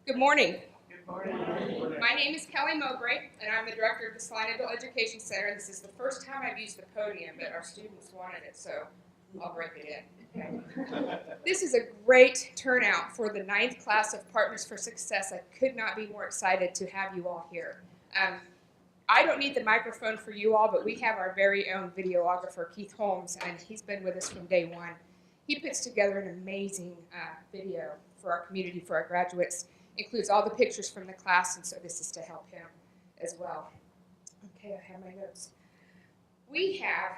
Good morning. Good morning. My name is Kelly Mowbray, and I'm the director of the Salina Adult Education Center. This is the first time I've used the podium, but our students wanted it, so I'll break it in. This is a great turnout for the 9th class of Partners for Success. I could not be more excited to have you all here. I don't need the microphone for you all, but we have our very own videographer, Keith Holmes, and he's been with us from day one. He puts together an amazing video for our community, for our graduates. Includes all the pictures from the class, and so this is to help him as well. Okay, I have my notes. We have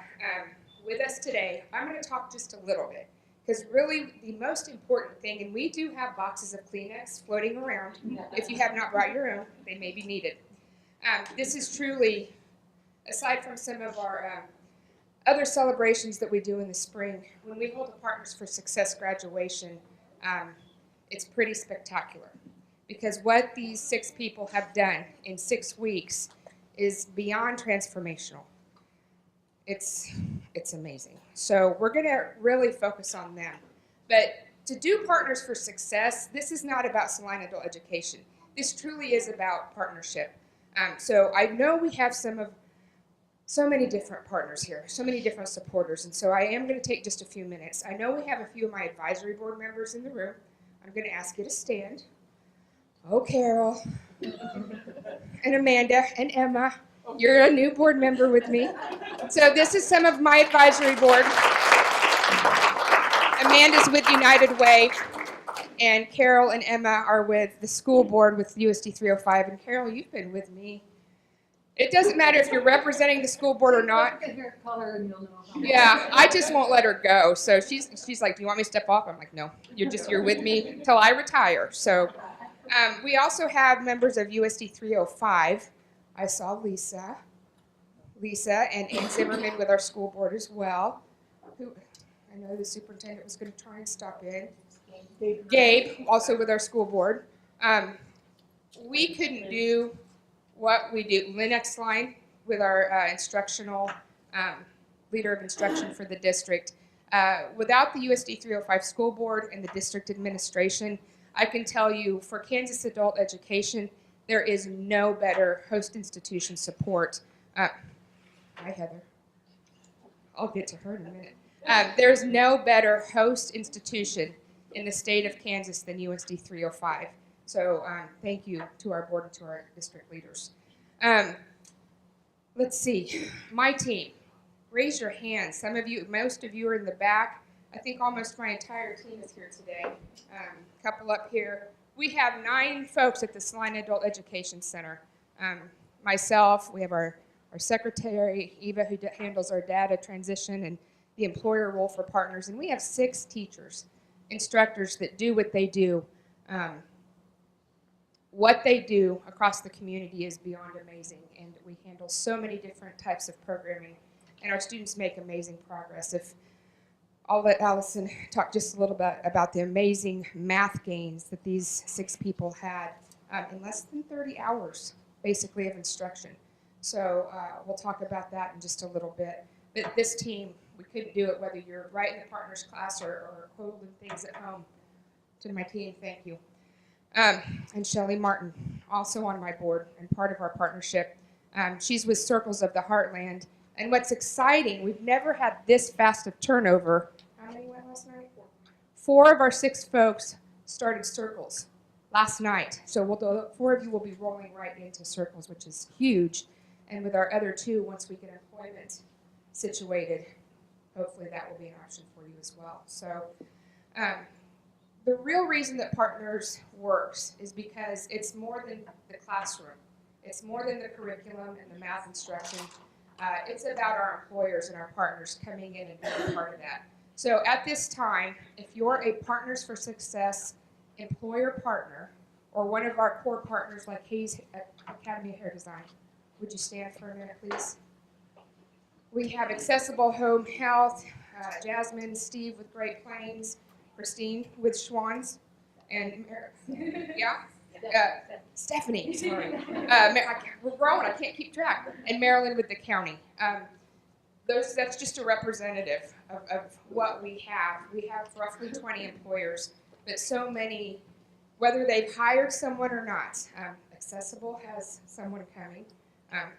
with us today, I'm going to talk just a little bit, because really the most important thing, and we do have boxes of Kleenex floating around. If you have not brought your own, they may be needed. This is truly, aside from some of our other celebrations that we do in the spring, when we hold a Partners for Success graduation, it's pretty spectacular. Because what these 6 people have done in 6 weeks is beyond transformational. It's amazing. So we're going to really focus on them. But to do Partners for Success, this is not about Salina Adult Education. This truly is about partnership. So I know we have so many different partners here, so many different supporters, and so I am going to take just a few minutes. I know we have a few of my advisory board members in the room. I'm going to ask you to stand. Oh, Carol, and Amanda, and Emma, you're a new board member with me. So this is some of my advisory board. Amanda's with United Way, and Carol and Emma are with the school board with USD 305. And Carol, you've been with me. It doesn't matter if you're representing the school board or not. Yeah, I just won't let her go. So she's like, do you want me to step off? I'm like, no, you're with me until I retire. So. We also have members of USD 305. I saw Lisa and Ann Zimmerman with our school board as well. Who I know the superintendent was going to try and stop in. Gabe, also with our school board. We couldn't do what we do. Linux line with our instructional leader of instruction for the district. Without the USD 305 school board and the district administration, I can tell you, for Kansas adult education, there is no better host institution support. Hi, Heather. I'll get to her in a minute. There's no better host institution in the state of Kansas than USD 305. So thank you to our board and to our district leaders. Let's see. My team. Raise your hands. Some of you, most of you are in the back. I think almost my entire team is here today. Couple up here. We have 9 folks at the Salina Adult Education Center. Myself, we have our secretary, Eva, who handles our data transition and the employer role for partners. And we have 6 teachers, instructors that do what they do. What they do across the community is beyond amazing. And we handle so many different types of programming. And our students make amazing progress. I'll let Allison talk just a little bit about the amazing math gains that these 6 people had in less than 30 hours, basically, of instruction. So we'll talk about that in just a little bit. But this team, we couldn't do it whether you're right in the partners class or holding things at home. To my team, thank you. And Shelley Martin, also on my board and part of our partnership. She's with Circles of the Heartland. And what's exciting, we've never had this fast of turnover. How many went last night? 4 of our 6 folks started Circles last night. So 4 of you will be rolling right into Circles, which is huge. And with our other 2, once we get employment situated, hopefully that will be an option for you as well. So the real reason that Partners works is because it's more than the classroom. It's more than the curriculum and the math instruction. It's about our employers and our partners coming in and being part of that. So at this time, if you're a Partners for Success employer partner or one of our core partners like Hayes Academy of Hair Design, would you stand for a minute, please? We have Accessible Home Health, Jasmine, Steve with Great Plains, Christine with Schwann's, and Stephanie, sorry. We're growing, I can't keep track. And Marilyn with the county. That's just a representative of what we have. We have roughly 20 employers, but so many whether they've hired someone or not. Accessible has someone coming.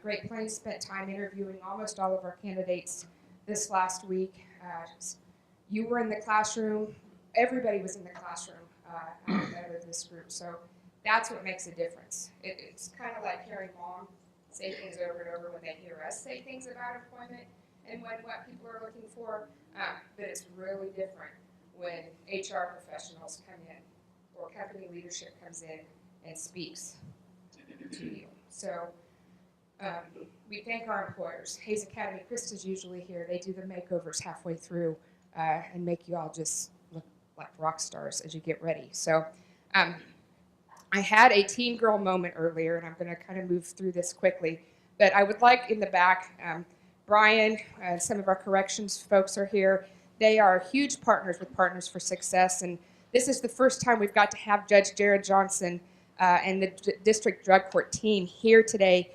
Great Plains spent time interviewing almost all of our candidates this last week. You were in the classroom. Everybody was in the classroom out of this group. So that's what makes a difference. It's kind of like hearing mom say things over and over when they hear us say things about employment and what people are looking for. But it's really different when HR professionals come in or company leadership comes in and speaks to you. So we thank our employers. Hayes Academy, Krista's usually here. They do the makeovers halfway through and make you all just look like rock stars as you get ready. So I had a teen girl moment earlier, and I'm going to kind of move through this quickly. But I would like in the back, Brian, some of our corrections folks are here. They are huge partners with Partners for Success, and this is the first time we've got to have Judge Jared Johnson and the District Drug Court team here today.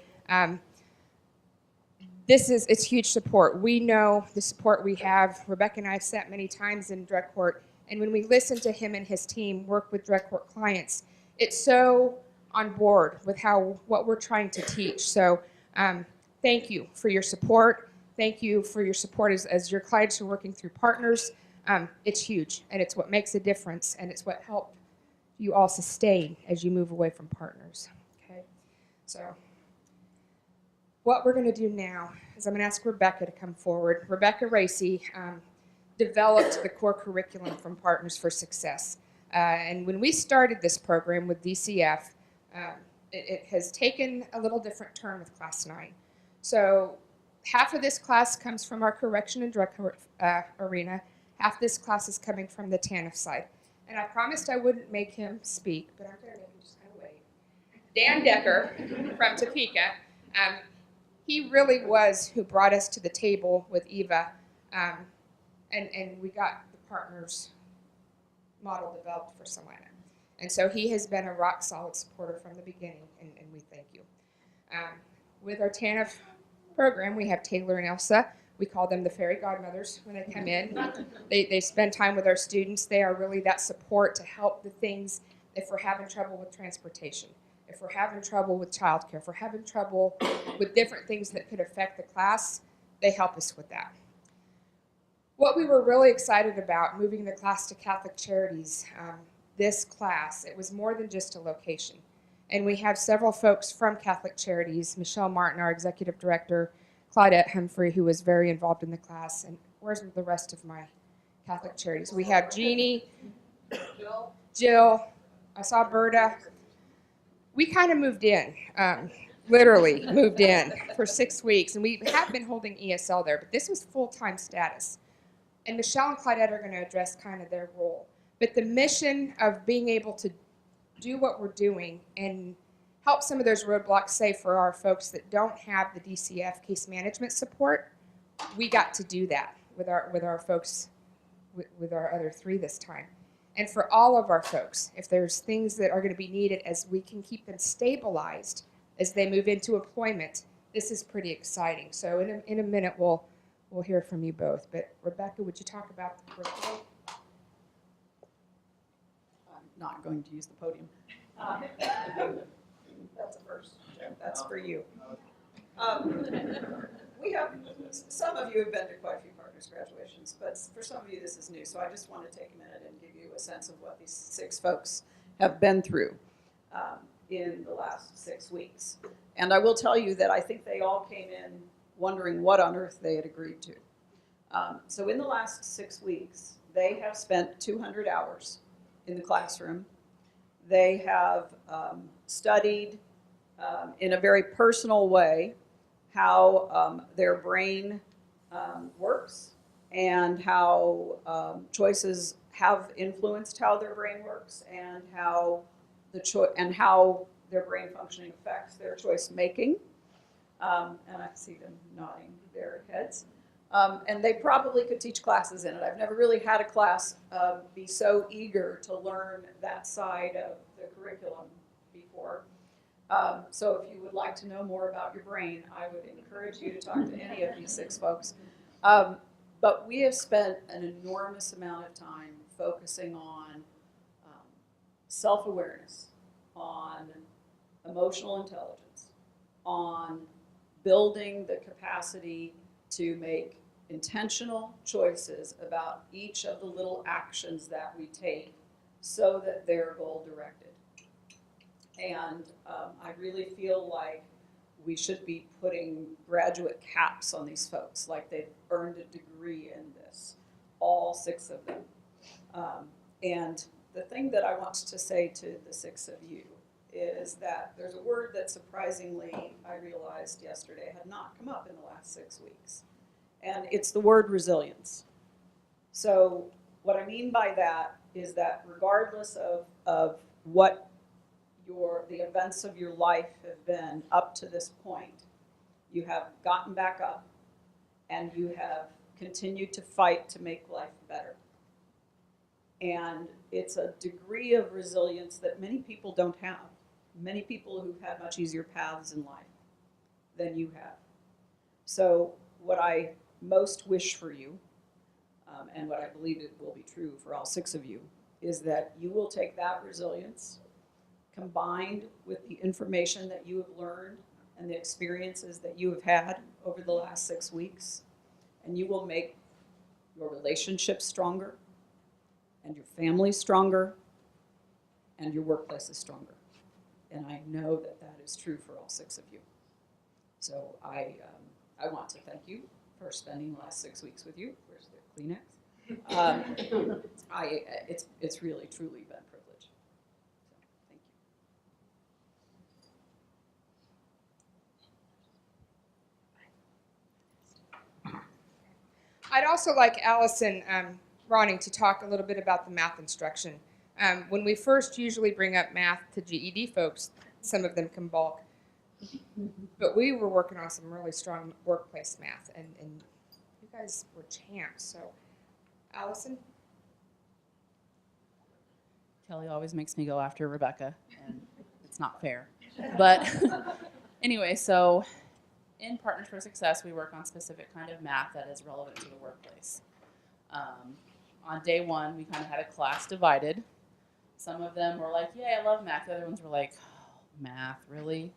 It's huge support. We know the support we have. Rebecca and I have sat many times in drug court, and when we listen to him and his team work with drug court clients, it's so on board with what we're trying to teach. So thank you for your support. Thank you for your support as your clients are working through Partners. It's huge, and it's what makes a difference, and it's what helped you all sustain as you move away from Partners. Okay, so what we're going to do now is I'm going to ask Rebecca to come forward. Rebecca Racy developed the core curriculum from Partners for Success. And when we started this program with DCF, it has taken a little different turn with Class 9. So half of this class comes from our correction and drug arena. Half this class is coming from the TANF side. And I promised I wouldn't make him speak, but I'm going to make him just kind of wait. Dan Decker from Topeka, he really was who brought us to the table with Eva, and we got the Partners model developed for Salina. And so he has been a rock solid supporter from the beginning, and we thank you. With our TANF program, we have Taylor and Elsa. We call them the fairy godmothers when they come in. They spend time with our students. They are really that support to help the things if we're having trouble with transportation, if we're having trouble with childcare, if we're having trouble with different things that could affect the class, they help us with that. What we were really excited about moving the class to Catholic Charities, this class, it was more than just a location. And we have several folks from Catholic Charities, Michelle Martin, our executive director, Claudette Humphrey, who was very involved in the class, and where's the rest of my Catholic Charities? We have Jeannie, Jill, I saw Berta. We kind of moved in, literally moved in for 6 weeks, and we have been holding ESL there, but this was full-time status. And Michelle and Claudette are going to address kind of their role. But the mission of being able to do what we're doing and help some of those roadblocks, say for our folks that don't have the DCF case management support, we got to do that with our folks, with our other 3 this time. And for all of our folks, if there's things that are going to be needed as we can keep them stabilized as they move into employment, this is pretty exciting. So in a minute, we'll hear from you both. But Rebecca, would you talk about the curriculum? I'm not going to use the podium. That's a first. That's for you. We have, some of you have been to quite a few Partners graduations, but for some of you this is new. So I just want to take a minute and give you a sense of what these 6 folks have been through in the last 6 weeks. And I will tell you that I think they all came in wondering what on earth they had agreed to. So in the last 6 weeks, they have spent 200 hours in the classroom. They have studied in a very personal way how their brain works and how choices have influenced how their brain works and how their brain functioning affects their choice making. And I see them nodding their heads. And they probably could teach classes in it. I've never really had a class be so eager to learn that side of the curriculum before. So if you would like to know more about your brain, I would encourage you to talk to any of these 6 folks. But we have spent an enormous amount of time focusing on self-awareness, on emotional intelligence, on building the capacity to make intentional choices about each of the little actions that we take so that they're goal directed. And I really feel like we should be putting graduate caps on these folks, like they've earned a degree in this, all 6 of them. And the thing that I want to say to the 6 of you is that there's a word that surprisingly I realized yesterday had not come up in the last 6 weeks. And it's the word resilience. So what I mean by that is that regardless of what the events of your life have been up to this point, you have gotten back up and you have continued to fight to make life better. And it's a degree of resilience that many people don't have. Many people who've had much easier paths in life than you have. So what I most wish for you, and what I believe it will be true for all 6 of you, is that you will take that resilience combined with the information that you have learned and the experiences that you have had over the last 6 weeks, and you will make your relationships stronger, and your family stronger, and your workplaces stronger. And I know that that is true for all 6 of you. So I want to thank you for spending the last 6 weeks with you. Where's the Kleenex? It's really, truly been a privilege. So, thank you. I'd also like Allison Ronning to talk a little bit about the math instruction. When we first usually bring up math to GED folks, some of them can balk. But we were working on some really strong workplace math, and you guys were champs. So, Allison? Kelly always makes me go after Rebecca, and it's not fair. But anyway, so in Partners for Success, we work on specific kind of math that is relevant to the workplace. On day 1, we kind of had a class divided. Some of them were like, "Yay, I love math." The other ones were like, "Oh, math, really?"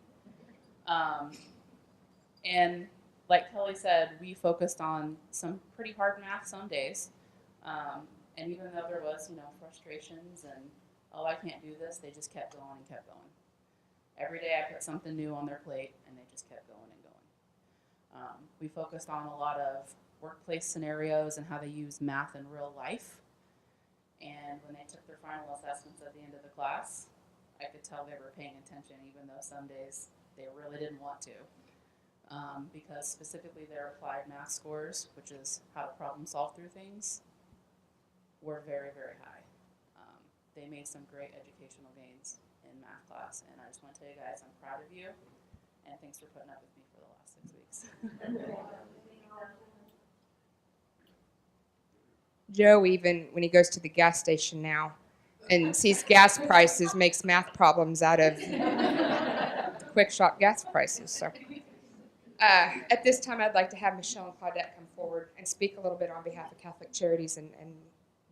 And like Kelly said, we focused on some pretty hard math some days. And even though there was, frustrations and, "Oh, I can't do this," they just kept going and kept going. Every day I put something new on their plate, and they just kept going and going. We focused on a lot of workplace scenarios and how they use math in real life. And when they took their final assessments at the end of the class, I could tell they were paying attention, even though some days they really didn't want to. Because specifically their applied math scores, which is how to problem solve through things, were very, very high. They made some great educational gains in math class, and I just want to tell you guys I'm proud of you, and thanks for putting up with me for the last 6 weeks. Joe, even when he goes to the gas station now and sees gas prices, makes math problems out of quick shop gas prices. So, at this time, I'd like to have Michelle and Claudette come forward and speak a little bit on behalf of Catholic Charities and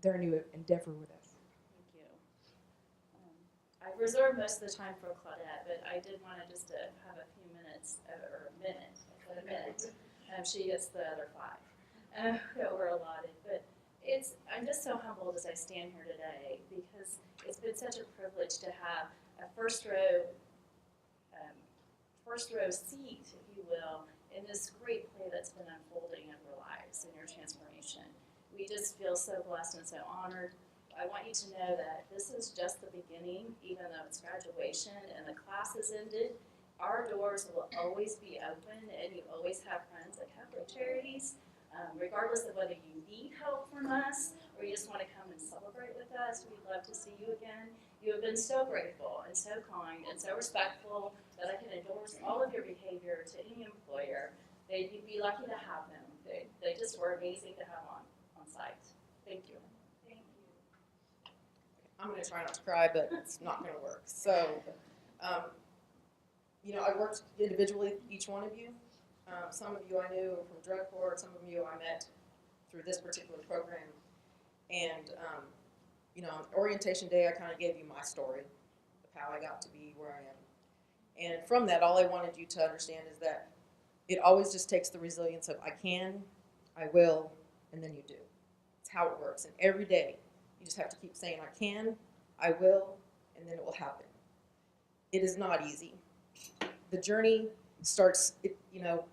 their new endeavor with us. Thank you. I've reserved most of the time for Claudette, but I did want to just have a few minutes, or a minute. She gets the other 5 that were allotted. But I'm just so humbled as I stand here today, because it's been such a privilege to have a first row seat, if you will, in this great play that's been unfolding in your lives and your transformation. We just feel so blessed and so honored. I want you to know that this is just the beginning, even though it's graduation and the class has ended. Our doors will always be open, and you always have friends at Catholic Charities. Regardless of whether you need help from us or you just want to come and celebrate with us, we'd love to see you again. You have been so grateful and so kind and so respectful that I can endorse all of your behavior to any employer. They'd be lucky to have them. They just were amazing to have on site. Thank you. Thank you. I'm going to try not to cry, but it's not going to work. So, I worked individually with each one of you. Some of you I knew from drug court, some of you I met through this particular program. And, you know, on orientation day, I kind of gave you my story of how I got to be where I am. And from that, all I wanted you to understand is that it always just takes the resilience of I can, I will, and then you do. It's how it works. And every day, you just have to keep saying I can, I will, and then it will happen. It is not easy. The journey starts, you know,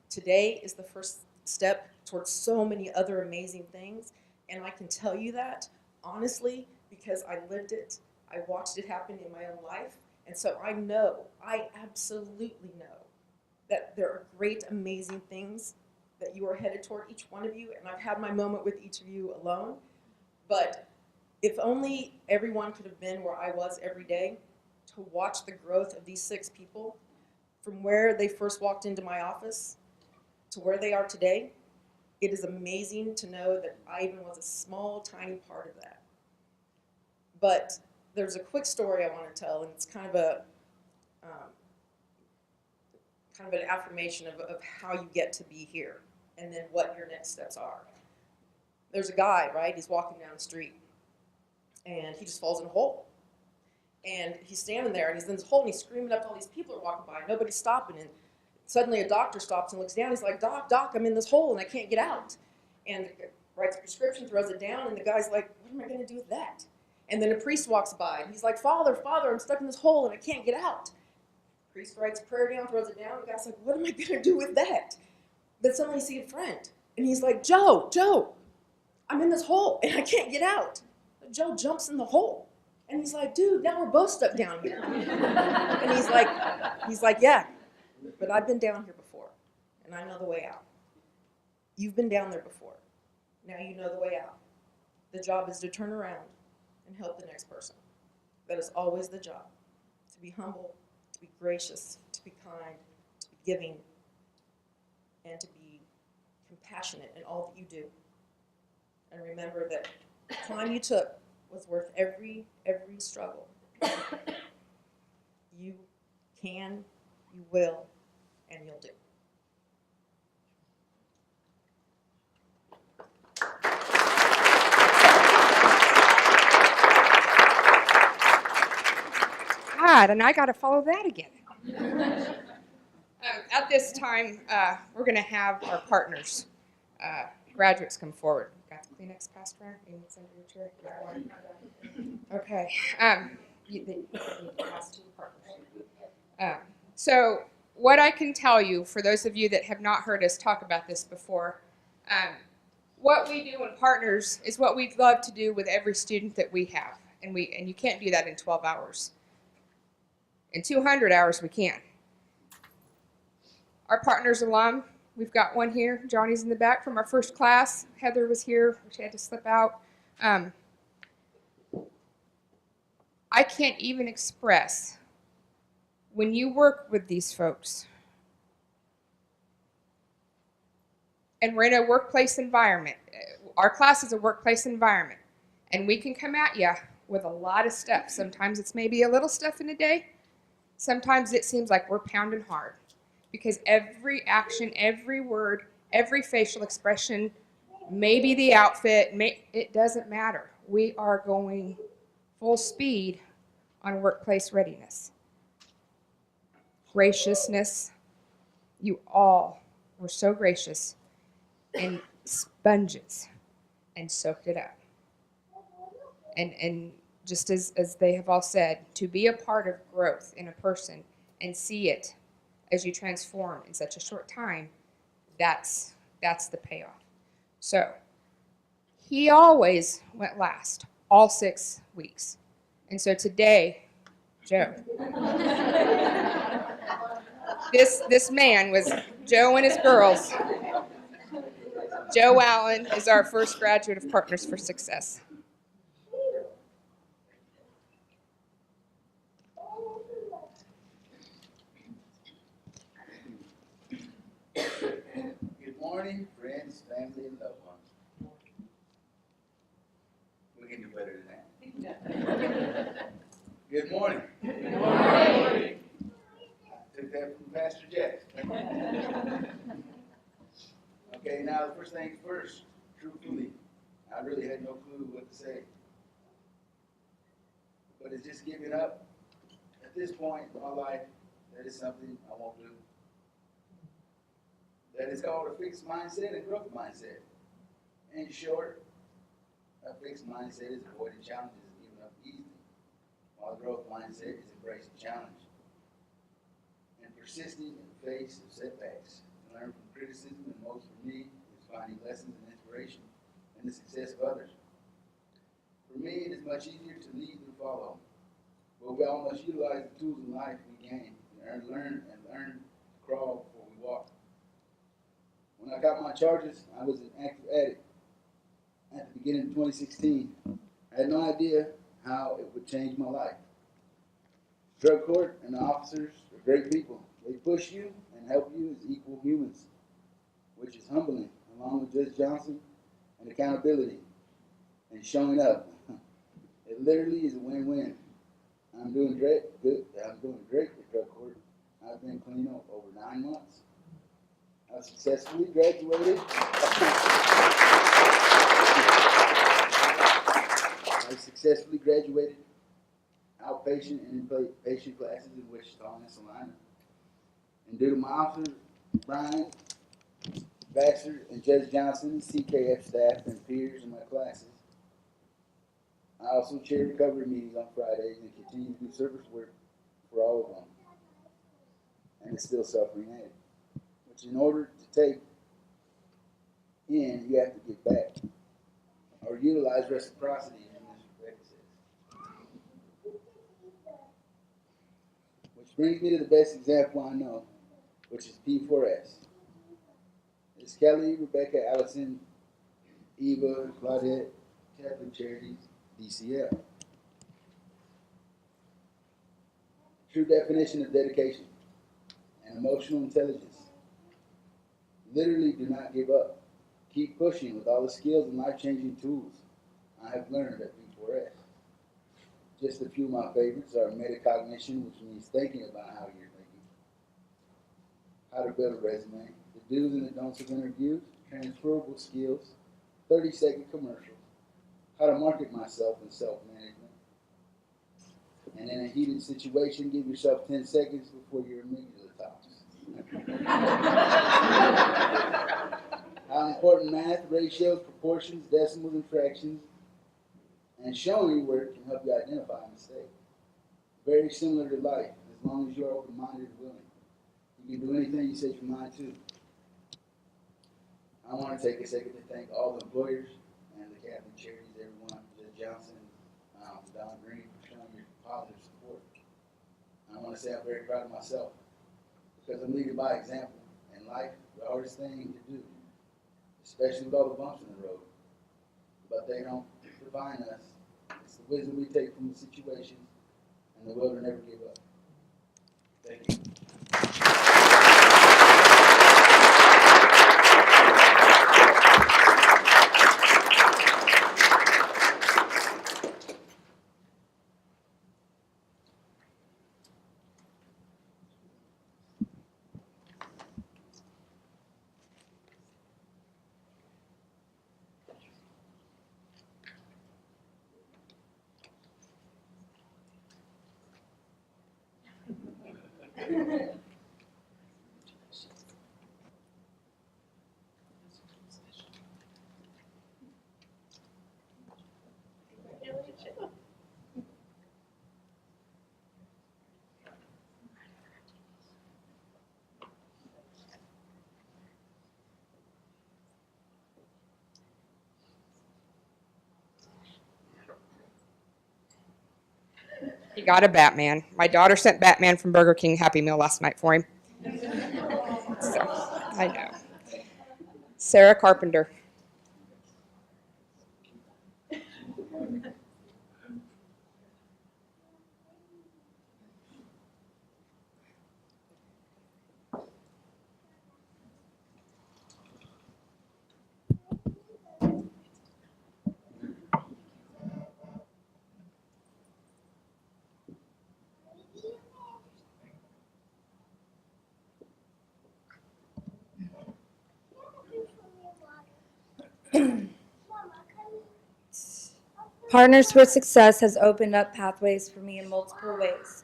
today is the first step towards so many other amazing things. And I can tell you that, honestly, because I lived it. I watched it happen in my own life. And so I absolutely know that there are great, amazing things that you are headed toward, each one of you. And I've had my moment with each of you alone. But if only everyone could have been where I was every day to watch the growth of these 6 people from where they first walked into my office to where they are today. It is amazing to know that I even was a small, tiny part of that. But there's a quick story I want to tell, and it's kind of an affirmation of how you get to be here, and then what your next steps are. There's a guy, right? He's walking down the street, and he just falls in a hole. And he's standing there, and he's in this hole, and he's screaming up to all these people are walking by, and nobody's stopping. And suddenly a doctor stops and looks down. He's like, Doc, I'm in this hole, and I can't get out. And writes a prescription, throws it down, and the guy's like, what am I going to do with that? And then a priest walks by, and he's like, Father, I'm stuck in this hole, and I can't get out. The priest writes a prayer down, throws it down, and the guy's like, what am I going to do with that? But suddenly you see a friend, and he's like, Joe, I'm in this hole, and I can't get out. Joe jumps in the hole. And he's like, dude, now we're both stuck down here. And he's like, yeah, but I've been down here before, and I know the way out. You've been down there before. Now you know the way out. The job is to turn around and help the next person. That is always the job. To be humble, to be gracious, to be kind, to be giving, and to be compassionate in all that you do. And remember that the climb you took was worth every struggle. You can, you will, and you'll do. God, and I got to follow that again. At this time, we're going to have our partners, graduates, come forward. Got the Kleenex passed around? You need some for your chair? Okay. You need to pass to your partners. So what I can tell you, for those of you that have not heard us talk about this before, what we do in partners is what we'd love to do with every student that we have. And you can't do that in 12 hours. In 200 hours, we can. Our partners alum, we've got one here. Johnny's in the back from our first class. Heather was here. She had to slip out. I can't even express, when you work with these folks, and we're in a workplace environment. Our class is a workplace environment, and we can come at you with a lot of stuff. Sometimes it's maybe a little stuff in a day. Sometimes it seems like we're pounding hard, because every action, every word, every facial expression, maybe the outfit, it doesn't matter. We are going full speed on workplace readiness. Graciousness, you all were so gracious and sponges and soaked it up. And just as they have all said, to be a part of growth in a person and see it as you transform in such a short time, that's the payoff. So he always went last, all 6 weeks. And so today, Joe, this man was Joe and his girls. Joe Allen is our first graduate of Partners for Success. Good morning, friends, family, and loved ones. We can do better than that. Good morning. Good morning. I took that from Pastor Jackson. Okay, now the first things first, truthfully, I really had no clue what to say. it's just giving up. At this point in my life, that is something I won't do. That is called a fixed mindset and growth mindset. In short, a fixed mindset is avoiding challenges and giving up easily, while a growth mindset is embracing challenge and persisting in the face of setbacks. To learn from criticism, and most for me is finding lessons and inspiration in the success of others. For me, it is much easier to lead than follow, but we all must utilize the tools in life we gain and learn to crawl before we walk. When I got my charges, I was an active addict. At the beginning of 2016, I had no idea how it would change my life. Drug court and the officers are great people. They push you and help you as equal humans, which is humbling, along with Judge Johnson and accountability and showing up. It literally is a win-win. I'm doing great at drug court. I've been clean up over 9 months. I've successfully graduated. I successfully graduated outpatient and inpatient classes in Wichita and Salina. And due to my officers, Brian, Baxter, and Judge Johnson, CKF staff, and peers in my classes, I also chair recovery meetings on Fridays and continue to do service work for all of them. And it's still suffering addict, which in order to take in, you have to give back or utilize reciprocity. Which brings me to the best example I know, which is P4S. It's Kelly, Rebecca, Allison, Eva, Claudette, Catholic Charities, DCL. True definition of dedication and emotional intelligence. Literally do not give up. Keep pushing with all the skills and life-changing tools I have learned at P4S. Just a few of my favorites are metacognition, which means thinking about how you're thinking, how to build a resume, the do's and the don'ts of interviews, transferable skills, 30-second commercials, how to market myself and self-management, and in a heated situation, give yourself 10 seconds before your amygdala talks. How important math, ratios, proportions, decimals, and fractions, and showing you where it can help you identify a mistake. Very similar to life, as long as you're open-minded and willing. You can do anything you set your mind to. I want to take a second to thank all the employers and the Catholic Charities, everyone, Judge Johnson, Don Green, for showing your positive support. I want to say I'm very proud of myself because I'm leading by example. In life, the hardest thing to do, especially with all the bumps in the road, but they don't define us. It's the wisdom we take from the situations and the will to never give up. Thank you. He got a Batman. My daughter sent Batman from Burger King Happy Meal last night for him. So, I know. Sarah Carpenter. Partners for Success has opened up pathways for me in multiple ways.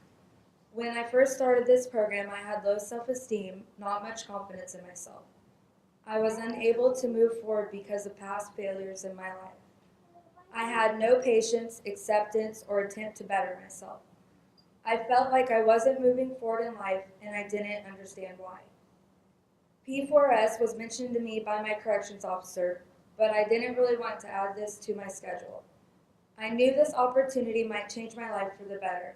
When I first started this program, I had low self-esteem, not much confidence in myself. I was unable to move forward because of past failures in my life. I had no patience, acceptance, or attempt to better myself. I felt like I wasn't moving forward in life, and I didn't understand why. P4S was mentioned to me by my corrections officer, but I didn't really want to add this to my schedule. I knew this opportunity might change my life for the better.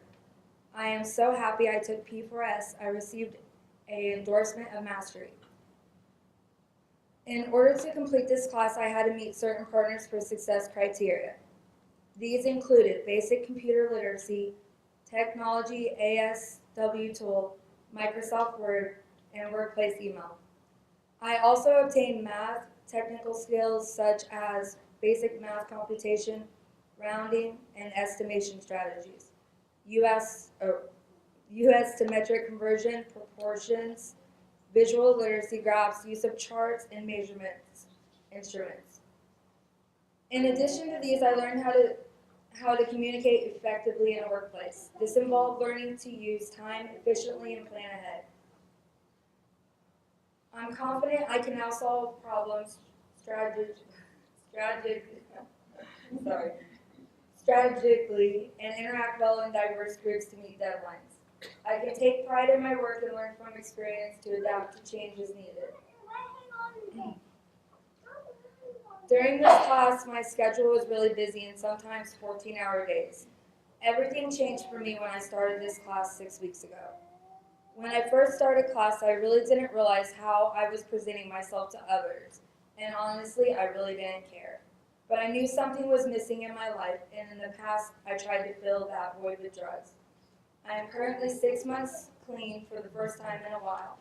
I am so happy I took P4S. I received an endorsement of mastery. In order to complete this class, I had to meet certain Partners for Success criteria. These included basic computer literacy, technology, ASW tool, Microsoft Word, and workplace email. I also obtained math technical skills such as basic math computation, rounding, and estimation strategies, US to metric conversion, proportions, visual literacy graphs, use of charts, and measurement instruments. In addition to these, I learned how to communicate effectively in a workplace. This involved learning to use time efficiently and plan ahead. I'm confident I can now solve problems strategically and interact well in diverse groups to meet deadlines. I can take pride in my work and learn from experience to adapt to changes needed. During this class, my schedule was really busy and sometimes 14-hour days. Everything changed for me when I started this class 6 weeks ago. When I first started class, I really didn't realize how I was presenting myself to others, and honestly, I really didn't care. But I knew something was missing in my life, and in the past, I tried to fill that void with drugs. I am currently 6 months clean for the first time in a while.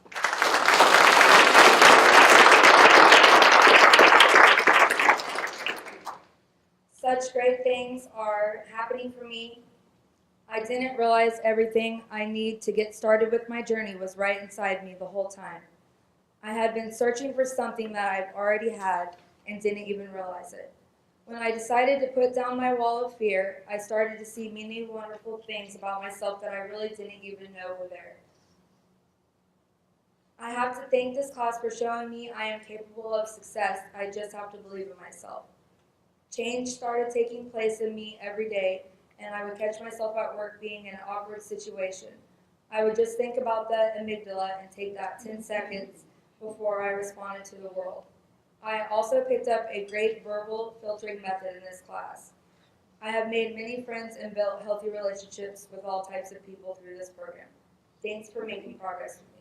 Such great things are happening for me. I didn't realize everything I need to get started with my journey was right inside me the whole time. I had been searching for something that I've already had and didn't even realize it. When I decided to put down my wall of fear, I started to see many wonderful things about myself that I really didn't even know were there. I have to thank this class for showing me I am capable of success. I just have to believe in myself. Change started taking place in me every day, and I would catch myself at work being in an awkward situation. I would just think about the amygdala and take that 10 seconds before I responded to the world. I also picked up a great verbal filtering method in this class. I have made many friends and built healthy relationships with all types of people through this program. Thanks for making progress with me.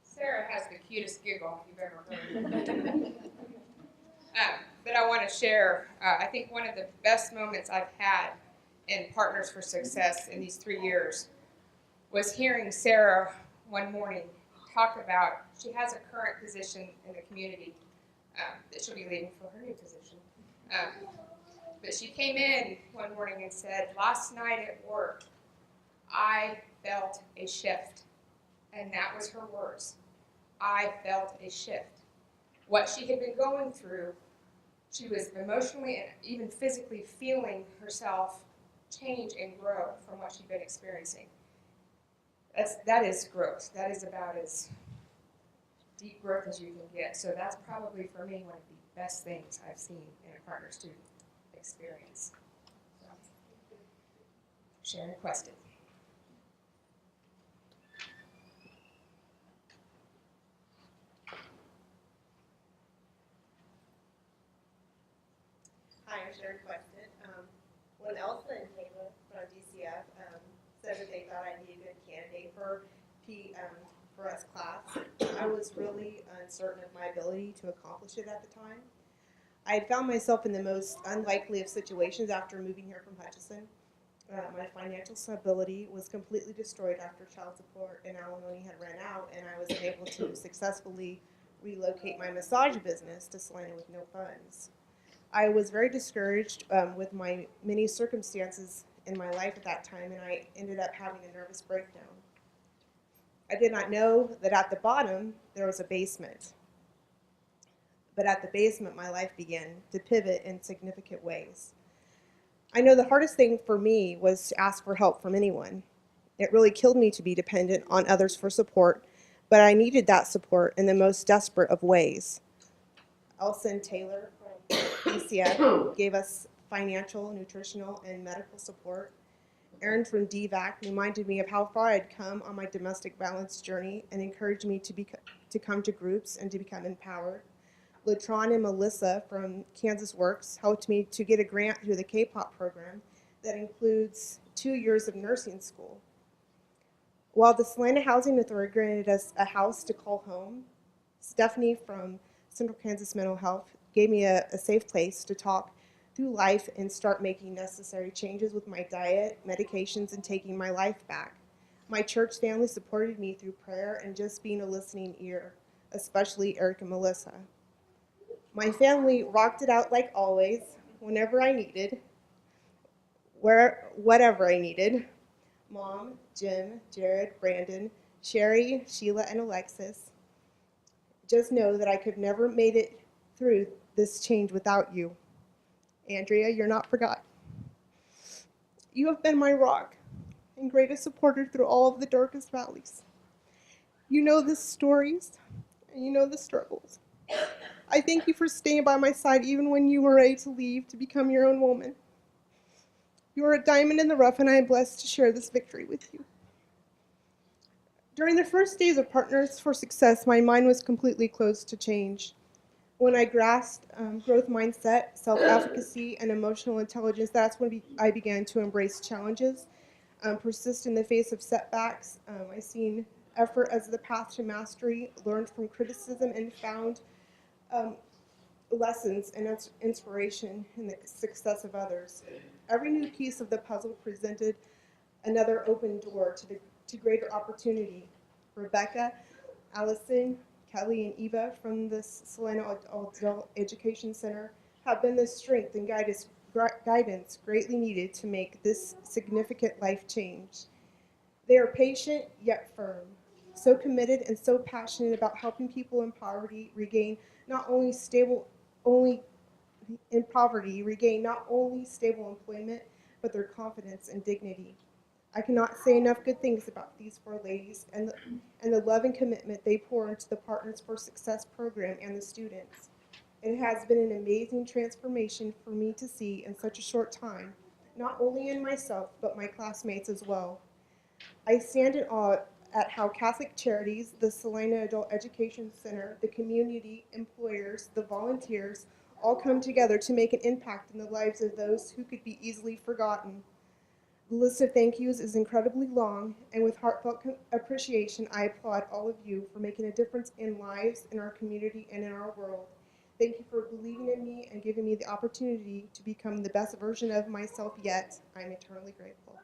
Sarah has the cutest giggle you've ever heard. That I want to share. I think one of the best moments I've had in Partners for Success in these 3 years was hearing Sarah one morning talk about she has a current position in the community that she'll be leaving for her new position. But she came in one morning and said, last night at work, I felt a shift. And that was her words. I felt a shift. What she had been going through, she was emotionally and even physically feeling herself change and grow from what she'd been experiencing. That is growth. That is about as deep growth as you can get. So that's probably for me one of the best things I've seen in a partner-student experience. So, Sharon requested. Hi, I'm Sharon Quested. When Elsa and Kayla from DCF said that they thought I'd be a good candidate for for us class. I was really uncertain of my ability to accomplish it at the time. I had found myself in the most unlikely of situations after moving here from Hutchinson. My financial stability was completely destroyed after child support and alimony had ran out, and I was unable to successfully relocate my massage business to Salina with no funds. I was very discouraged with my many circumstances in my life at that time, and I ended up having a nervous breakdown. I did not know that at the bottom there was a basement. But at the basement, my life began to pivot in significant ways. I know the hardest thing for me was to ask for help from anyone. It really killed me to be dependent on others for support, but I needed that support in the most desperate of ways. Elsa and Taylor from ECF gave us financial, nutritional, and medical support. Erin from DVAC reminded me of how far I'd come on my domestic violence journey and encouraged me to come to groups and to become empowered. Latron and Melissa from Kansas Works helped me to get a grant through the K-pop program that includes 2 years of nursing school. While the Salina Housing Authority granted us a house to call home, Stephanie from Central Kansas Mental Health gave me a safe place to talk through life and start making necessary changes with my diet, medications, and taking my life back. My church family supported me through prayer and just being a listening ear, especially Eric and Melissa. My family rocked it out like always, whenever I needed, whatever I needed. Mom, Jim, Jared, Brandon, Sherry, Sheila, and Alexis. Just know that I could never made it through this change without you. Andrea, you're not forgotten. You have been my rock and greatest supporter through all of the darkest valleys. You know the stories and you know the struggles. I thank you for staying by my side even when you were ready to leave to become your own woman. You are a diamond in the rough, and I am blessed to share this victory with you. During the first days of Partners for Success, my mind was completely closed to change. When I grasped growth mindset, self-efficacy, and emotional intelligence, that's when I began to embrace challenges, persist in the face of setbacks. I seen effort as the path to mastery, learned from criticism, and found lessons and inspiration in the success of others. Every new piece of the puzzle presented another open door to greater opportunity. Rebecca, Allison, Kelly, and Eva from the Salina Adult Education Center have been the strength and guidance greatly needed to make this significant life change. They are patient yet firm, so committed and so passionate about helping people in poverty regain not only stable employment, but their confidence and dignity. I cannot say enough good things about these 4 ladies and the love and commitment they pour into the Partners for Success program and the students. It has been an amazing transformation for me to see in such a short time, not only in myself, but my classmates as well. I stand in awe at how Catholic Charities, the Salina Adult Education Center, the community, employers, the volunteers, all come together to make an impact in the lives of those who could be easily forgotten. The list of thank yous is incredibly long, and with heartfelt appreciation, I applaud all of you for making a difference in lives, in our community, and in our world. Thank you for believing in me and giving me the opportunity to become the best version of myself yet. I'm eternally grateful.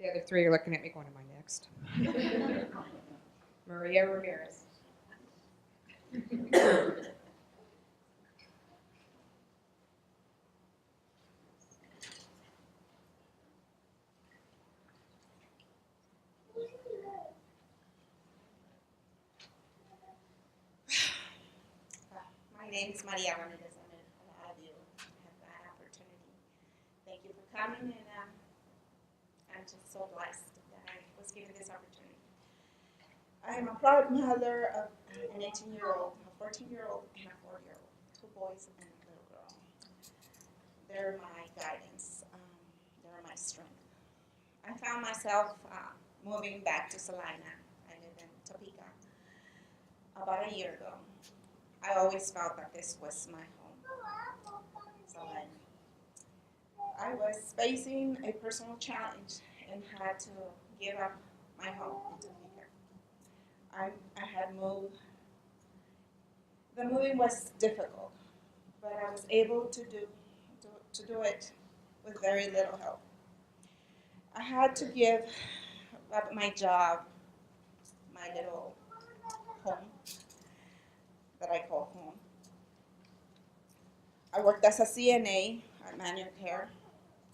The other 3 are looking at me going, am I next? Maria Ramirez. name is Maria Ramirez, and a lot of you have that opportunity. Thank you for coming, and I'm just so blessed that I was given this opportunity. I am a proud mother of an 18-year-old, a 14-year-old, and a 4-year-old, 2 boys and a little girl. They're my guidance. They're my strength. I found myself moving back to Salina. I live in Topeka about a year ago. I always felt that this was my home, Salina. I was facing a personal challenge and had to give up my home in Topeka. I had moved. The moving was difficult, but I was able to do it with very little help. I had to give up my job, my little home that I call home. I worked as a CNA at manual care,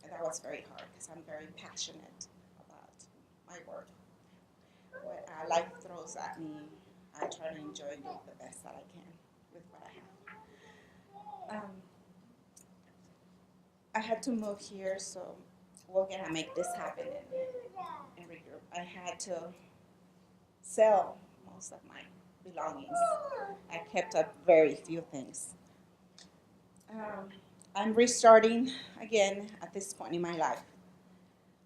and that was very hard because I'm very passionate about my work. What life throws at me, I try to enjoy and do the best that I can with what I have. I had to move here, so we're gonna make this happen and regroup. I had to sell most of my belongings. I kept up very few things. I'm restarting again at this point in my life.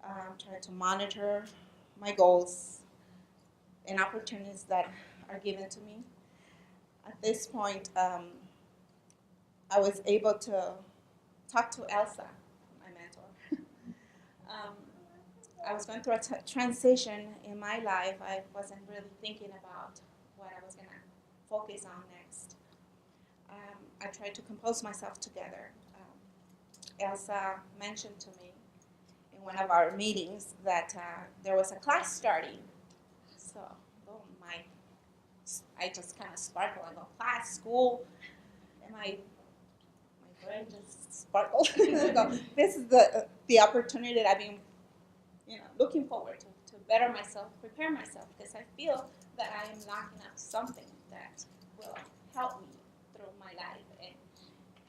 I'm trying to monitor my goals and opportunities that are given to me. At this point, I was able to talk to Elsa, my mentor. I was going through a transition in my life. I wasn't really thinking about what I was going to focus on next. I tried to compose myself together. Elsa mentioned to me in one of our meetings that there was a class starting. So, I just kind of sparkled. I go, class, school, and my brain just sparkled. I go, this is the opportunity that I've been, looking forward to better myself, prepare myself, because I feel that I am lacking out something that will help me through my life and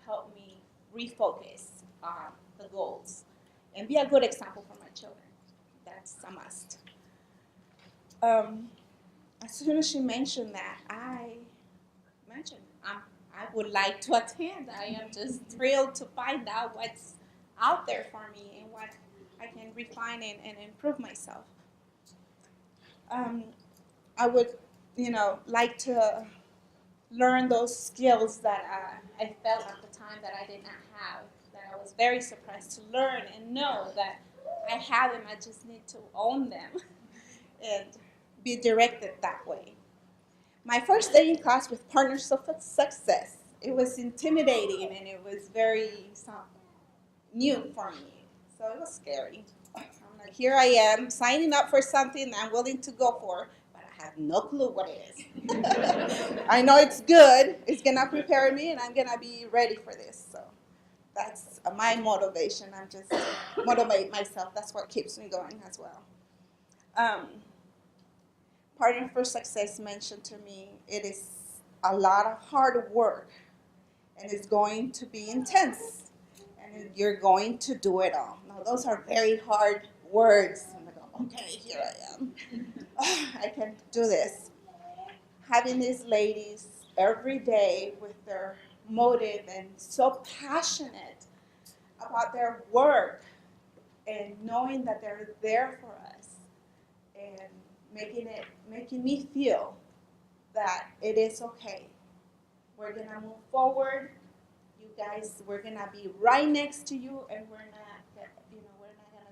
help me refocus on the goals and be a good example for my children. That's a must. As soon as she mentioned that, I mentioned I would like to attend. I am just thrilled to find out what's out there for me and what I can refine and improve myself. I would, like to learn those skills that I felt at the time that I did not have, that I was very surprised to learn and know that I have them. I just need to own them and be directed that way. My first day in class with Partners of Success, it was intimidating and it was very new for me. So it was scary. I'm like, here I am signing up for something I'm willing to go for, but I have no clue what it is. I know it's good. It's going to prepare me and I'm going to be ready for this. So that's my motivation. I'm just motivate myself. That's what keeps me going as well. Partner for Success mentioned to me it is a lot of hard work and it's going to be intense and you're going to do it all. Now those are very hard words. And I go, okay, here I am. I can do this. Having these ladies every day with their motive and so passionate about their work and knowing that they're there for us and making me feel that it is okay. We're gonna move forward. You guys, we're gonna be right next to you, and we're not gonna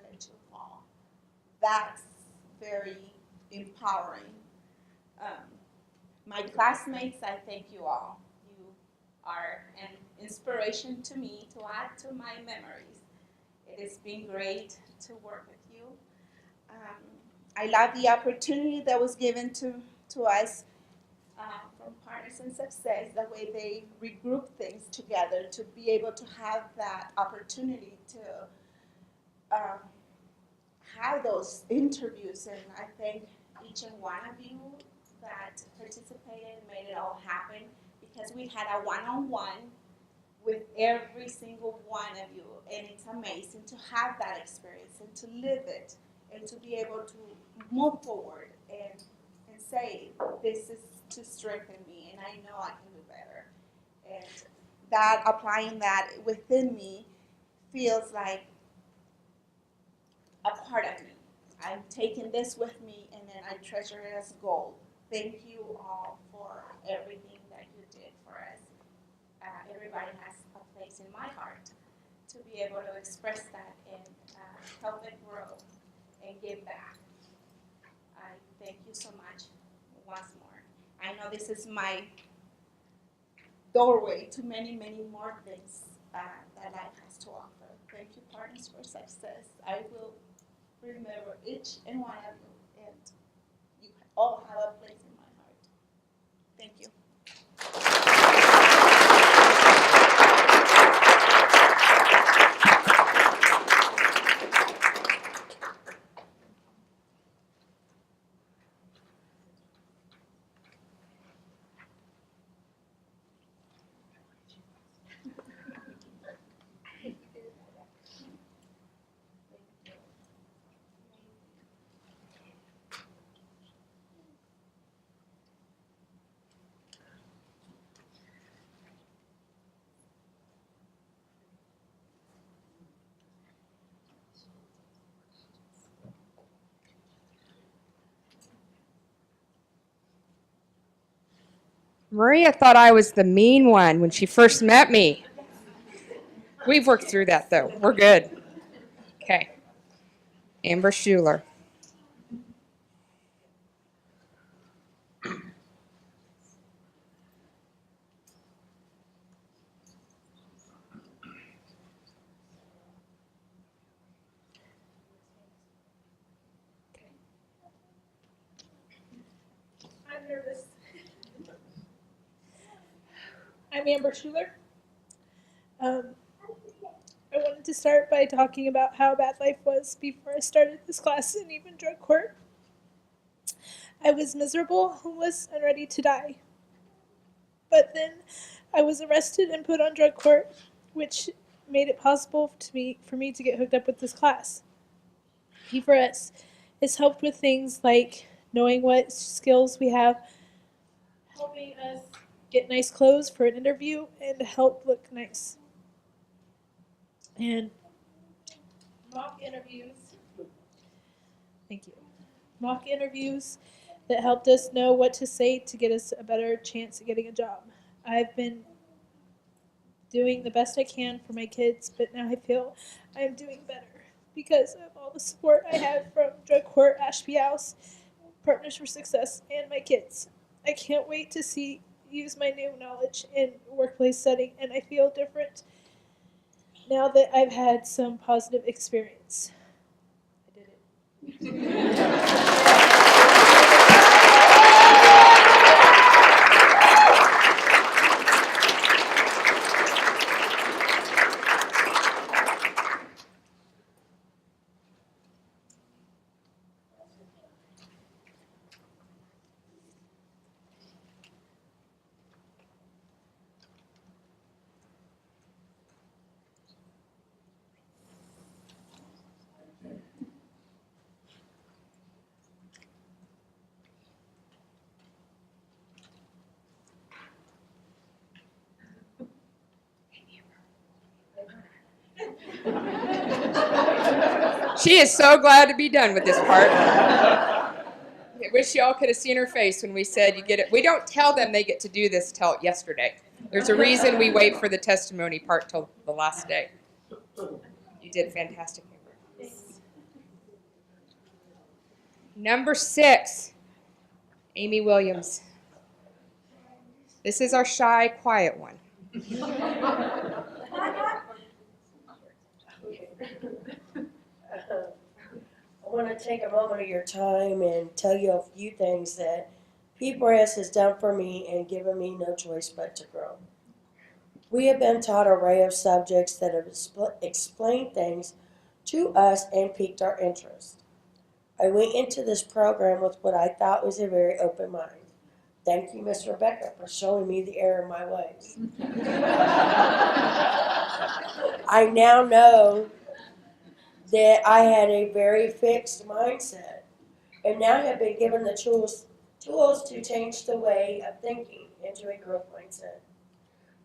let you fall. That's very empowering. My classmates, I thank you all. You are an inspiration to me to add to my memories. It has been great to work with you. I love the opportunity that was given to us from Partners in Success, the way they regroup things together to be able to have that opportunity to have those interviews. And I thank each and one of you that participated and made it all happen because we had a one-on-one with every single one of you, and it's amazing to have that experience and to live it and to be able to move forward and say, this is to strengthen me, and I know I can do better. And that, applying that within me feels like a part of me. I'm taking this with me, and then I treasure it as gold. Thank you all for everything that you did for us. Everybody has a place in my heart to be able to express that and help it grow and give back. I thank you so much once more. I know this is my doorway to many, many more things that life has to offer. Thank you, Partners for Success. I will remember each and one of you, and you all have a place in my heart. Thank you. Maria thought I was the mean one when she first met me. We've worked through that, though. We're good. Okay. Amber Schuler. I'm nervous. I'm Amber Schuler. I wanted to start by talking about how bad life was before I started this class and even drug court. I was miserable, homeless, and ready to die. But then I was arrested and put on drug court, which made it possible for me to get hooked up with this class. P4S has helped with things like knowing what skills we have, helping us get nice clothes for an interview, and to help look nice. And mock interviews. Thank you. Mock interviews that helped us know what to say to get us a better chance at getting a job. I've been doing the best I can for my kids, but now I feel I'm doing better because of all the support I have from Drug Court, Ashby House, Partners for Success, and my kids. I can't wait to use my new knowledge in a workplace setting, and I feel different now that I've had some positive experience. I did it. She is so glad to be done with this part. I wish y'all could have seen her face when we said you get it. We don't tell them they get to do this till yesterday. There's a reason we wait for the testimony part till the last day. You did fantastic. Number 6, Amy Williams. This is our shy, quiet one. I want to take a moment of your time and tell you a few things that P4S has done for me and given me no choice but to grow. We have been taught an array of subjects that have explained things to us and piqued our interest. I went into this program with what I thought was a very open mind. Thank you, Miss Rebecca, for showing me the error in my ways. I now know that I had a very fixed mindset and now have been given the tools to change the way of thinking into a growth mindset.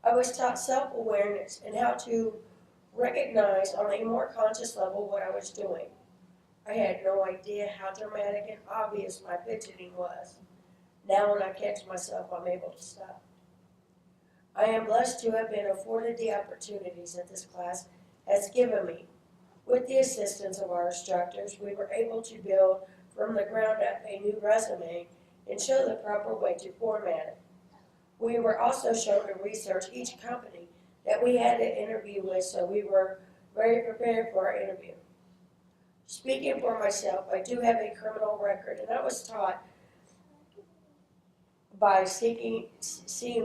I was taught self-awareness and how to recognize on a more conscious level what I was doing. I had no idea how dramatic and obvious my fidgeting was. Now when I catch myself, I'm able to stop. I am blessed to have been afforded the opportunities that this class has given me. With the assistance of our instructors, we were able to build from the ground up a new resume and show the proper way to format it. We were also shown to research each company that we had to interview with, so we were very prepared for our interview. Speaking for myself, I do have a criminal record, and I was taught by seeing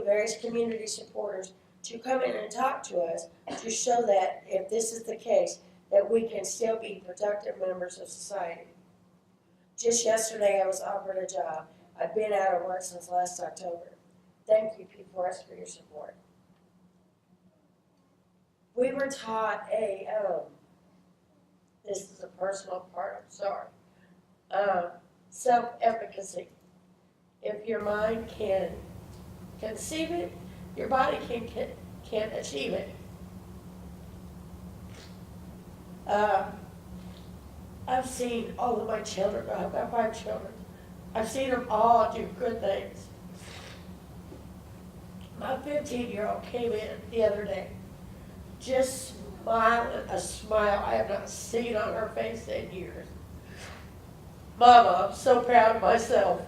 various community supporters to come in and talk to us to show that if this is the case, that we can still be productive members of society. Just yesterday, I was offered a job. I've been out of work since last October. Thank you, P4S, for your support. We were taught this is a personal part, I'm sorry, self-efficacy. If your mind can conceive it, your body can achieve it. I've seen all of my children, I've got 5 children. I've seen them all do good things. My 15-year-old came in the other day, just smiling, a smile I have not seen on her face in years. Mama, I'm so proud of myself.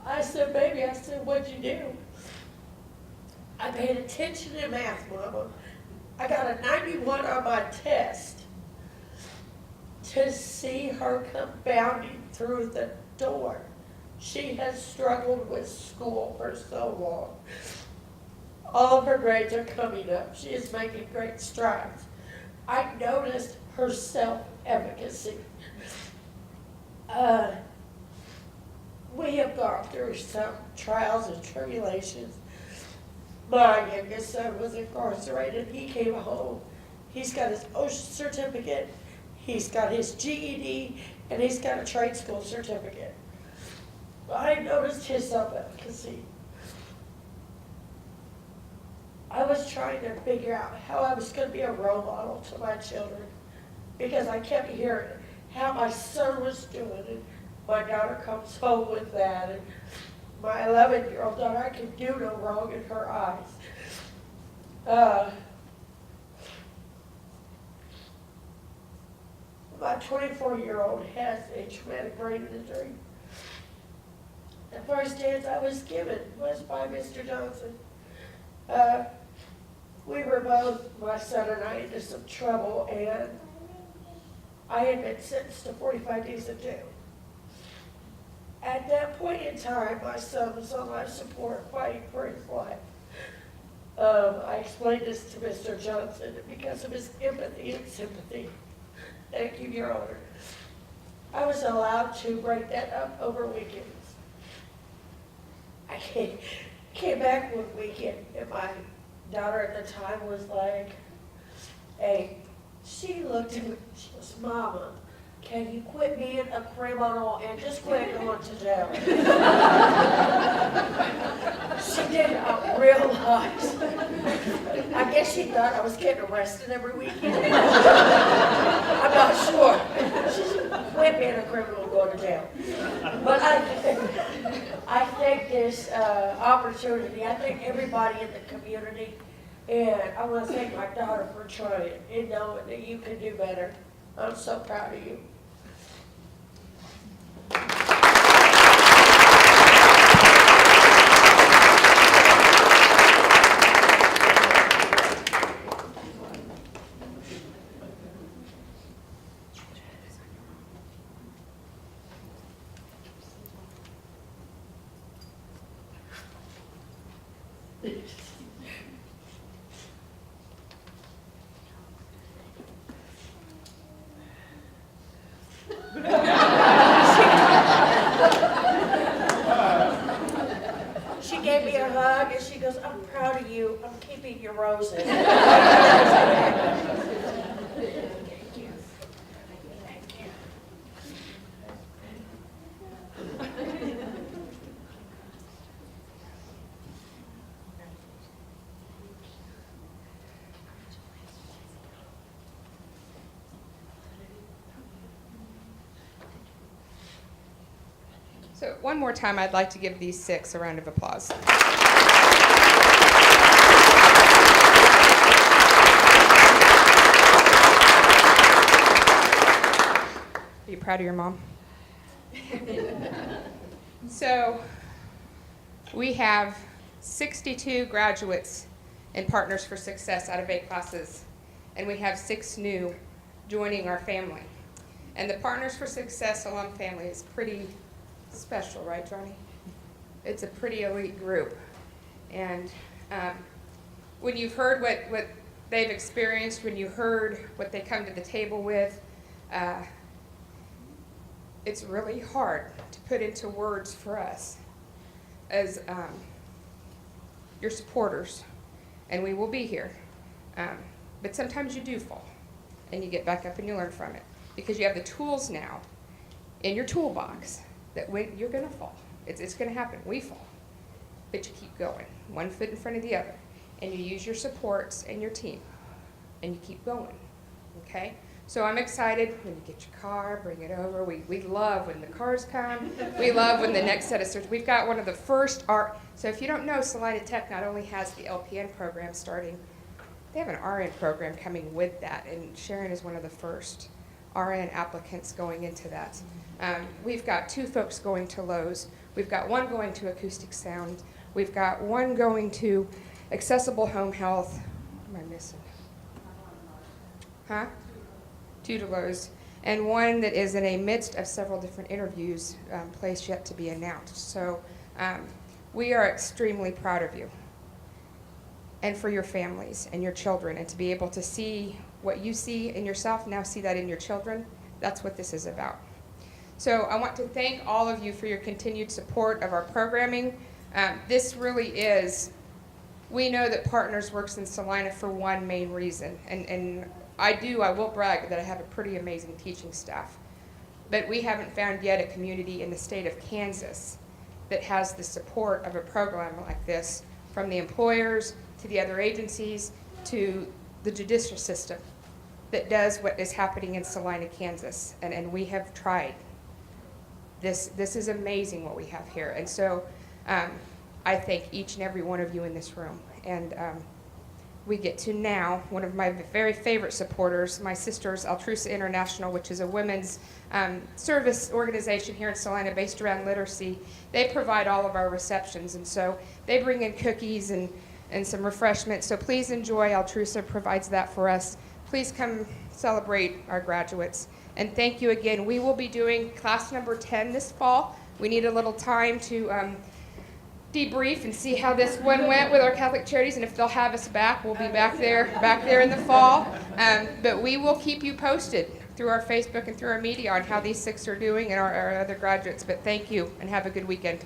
I said, baby, what'd you do? I paid attention in math, Mama. I got a 91 on my test. To see her come bounding through the door. She has struggled with school for so long. All of her grades are coming up. She is making great strides. I noticed her self-efficacy. We have gone through some trials and tribulations. My youngest son was incarcerated. He came home. He's got his OSHA certificate. He's got his GED, and he's got a trade school certificate. I noticed his self-efficacy. I was trying to figure out how I was going to be a role model to my children because I kept hearing how my son was doing, and my daughter comes home with that, and my 11-year-old daughter, I can do no wrong in her eyes. My 24-year-old has a traumatic brain injury. The first dance I was given was by Mr. Johnson. We were both, my son and I, into some trouble, and I had been sentenced to 45 days of jail. At that point in time, my son was on life support fighting for his life. I explained this to Mr. Johnson because of his empathy and sympathy. Thank you, Your Honor. I was allowed to break that up over weekends. I came back one weekend, and my daughter at the time was like, hey, she looked at me, she was, Mama, can you quit being a criminal and just quit going to jail? She did not realize. I guess she thought I was getting arrested every weekend. I'm not sure. She said, quit being a criminal and going to jail. But I think this opportunity, I think everybody in the community, and I want to thank my daughter for trying and knowing that you can do better. I'm so proud of you. keep your roses. So one more time, I'd like to give these 6 a round of applause. Are you proud of your mom? So we have 62 graduates in Partners for Success out of 8 classes, and we have 6 new joining our family. And the Partners for Success alum family is pretty special, right, Johnny? It's a pretty elite group. And when you've heard what they've experienced, when you heard what they come to the table with, it's really hard to put into words for us as your supporters, and we will be here. But sometimes you do fall, and you get back up and you learn from it, because you have the tools now in your toolbox that when you're going to fall, it's going to happen. We fall, but you keep going, one foot in front of the other, and you use your supports and your team, and you keep going. Okay? So I'm excited when you get your car, bring it over. We love when the cars come. We love when the next set of certs. We've got one of the first so if you don't know, Salina Tech not only has the LPN program starting, they have an RN program coming with that, and Sharon is one of the first RN applicants going into that. We've got 2 folks going to Lowe's. We've got 1 going to acoustic sound. We've got 1 going to accessible home health. What am I missing? Huh? 2 to Lowe's. And 1 that is in a midst of several different interviews, placed yet to be announced. So we are extremely proud of you, and for your families and your children, and to be able to see what you see in yourself, now see that in your children. That's what this is about. So I want to thank all of you for your continued support of our programming. This really is, we know that Partners works in Salina for one main reason, and I will brag that I have a pretty amazing teaching staff. But we haven't found yet a community in the state of Kansas that has the support of a program like this, from the employers to the other agencies to the judicial system, that does what is happening in Salina, Kansas. And we have tried. This is amazing what we have here. And so I thank each and every one of you in this room. And we get to now, one of my very favorite supporters, my sisters, Altrusa International, which is a women's service organization here in Salina based around literacy. They provide all of our receptions, and so they bring in cookies and some refreshments. So please enjoy. Altrusa provides that for us. Please come celebrate our graduates. And thank you again. We will be doing class number 10 this fall. We need a little time to debrief and see how this one went with our Catholic Charities, and if they'll have us back, we'll be back there in the fall. But we will keep you posted through our Facebook and through our media on how these 6 are doing and our other graduates. But thank you, and have a good weekend.